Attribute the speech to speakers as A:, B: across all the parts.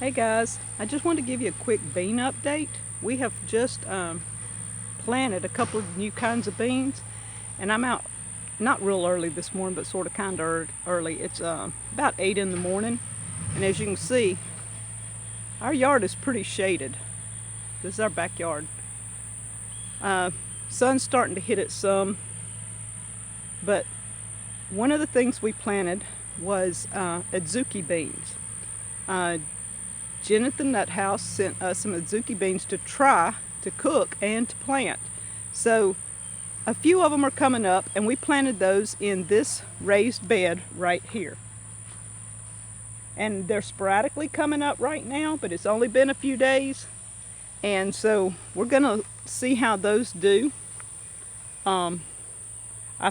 A: Hey guys, I just wanted to give you a quick bean update. We have just planted a couple of new kinds of beans, and I'm out not real early this morning, but sort of kind of early. It's about 8 in the morning, and as you can see, our yard is pretty shaded. This is our backyard. Sun's starting to hit it some, but one of the things we planted was Adzuki beans. Jen at the Nut House sent us some Adzuki beans to try to cook and to plant. So a few of them are coming up, and we planted those in this raised bed right here. And they're sporadically coming up right now, but it's only been a few days. And so we're gonna see how those do. I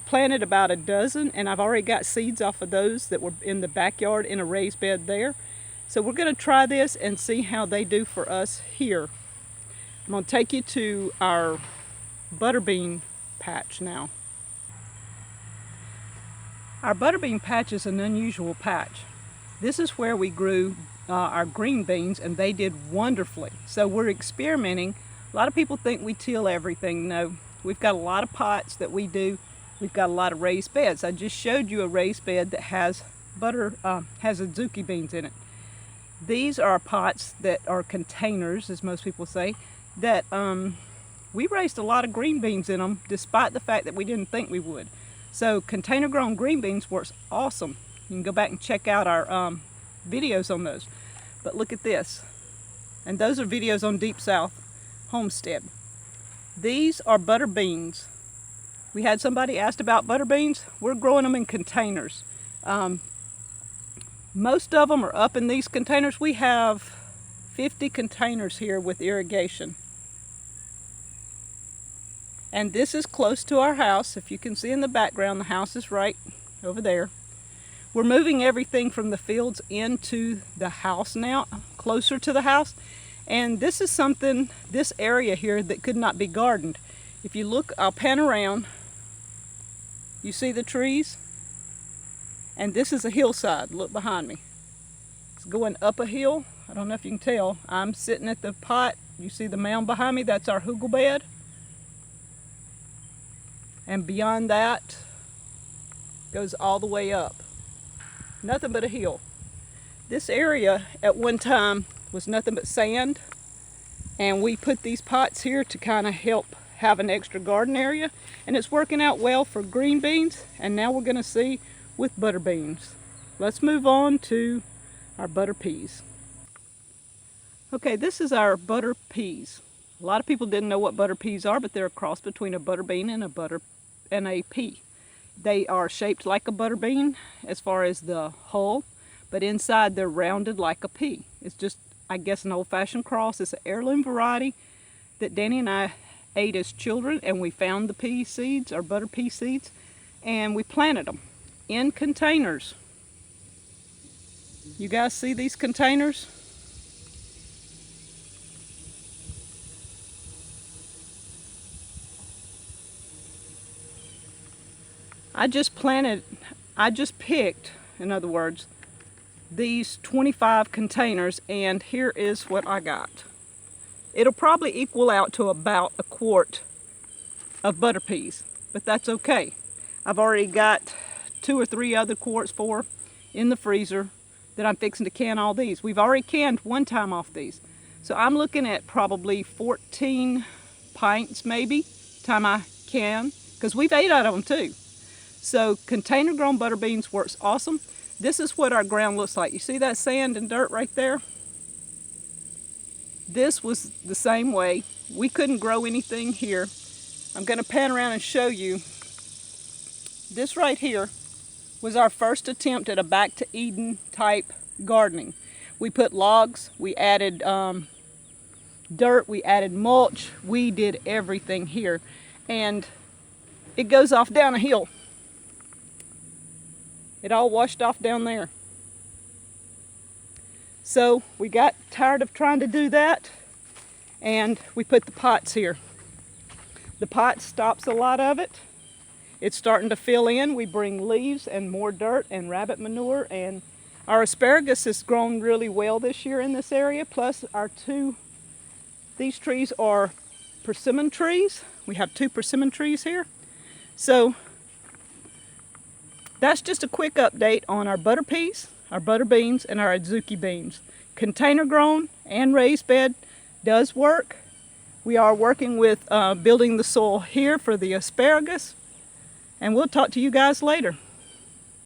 A: planted about a dozen, and I've already got seeds off of those that were in the backyard in a raised bed there. So we're going to try this and see how they do for us here. I'm going to take you to our butterbean patch now. Our butterbean patch is an unusual patch. This is where we grew our green beans, and they did wonderfully. So we're experimenting. A lot of people think we till everything. No, we've got a lot of pots that we do. We've got a lot of raised beds. I just showed you a raised bed that has Adzuki beans in it. These are pots that are containers, as most people say, that we raised a lot of green beans in them, despite the fact that we didn't think we would. So container grown green beans works awesome. You can go back and check out our videos on those. But look at this. And those are videos on Deep South Homestead. These are butter beans. We had somebody asked about butter beans. We're growing them in containers. Most of them are up in these containers. We have 50 containers here with irrigation. And this is close to our house. If you can see in the background, the house is right over there. We're moving everything from the fields into the house now, closer to the house. And this is something, this area here, that could not be gardened. If you look, I'll pan around. You see the trees? And this is a hillside. Look behind me. It's going up a hill. I don't know if you can tell. I'm sitting at the pot. You see the mound behind me? That's our hugel bed. And beyond that goes all the way up. Nothing but a hill. This area at one time was nothing but sand. And we put these pots here to kind of help have an extra garden area. And it's working out well for green beans. And now we're going to see with butter beans. Let's move on to our butter peas. Okay, this is our butter peas. A lot of people didn't know what butter peas are, but they're a cross between a butter bean and a pea. They are shaped like a butter bean as far as the hull, but inside they're rounded like a pea. It's just, I guess, an old-fashioned cross. It's an heirloom variety that Danny and I ate as children, and we found the pea seeds, or butter pea seeds, and we planted them in containers. You guys see these containers? I just picked, in other words, these 25 containers, and here is what I got. It'll probably equal out to about a quart of butter peas, but that's okay. I've already got 2 or 3 other quarts in the freezer that I'm fixing to can all these. We've already canned one time off these. So I'm looking at probably 14 pints maybe, time I can, because we've ate out of them too. So container grown butter beans works awesome. This is what our ground looks like. You see that sand and dirt right there? This was the same way. We couldn't grow anything here. I'm gonna pan around and show you. This right here was our first attempt at a back to Eden type gardening. We put logs, we added dirt, we added mulch, we did everything here. And it goes off down a hill. It all washed off down there. So we got tired of trying to do that, and we put the pots here. The pot stops a lot of it. It's starting to fill in. We bring leaves and more dirt and rabbit manure and Our asparagus has grown really well this year in this area, plus these trees are persimmon trees. We have 2 persimmon trees here. So that's just a quick update on our butter peas, our butter beans, and our Adzuki beans. Container grown and raised bed does work. We are working with building the soil here for the asparagus, and we'll talk to you guys later.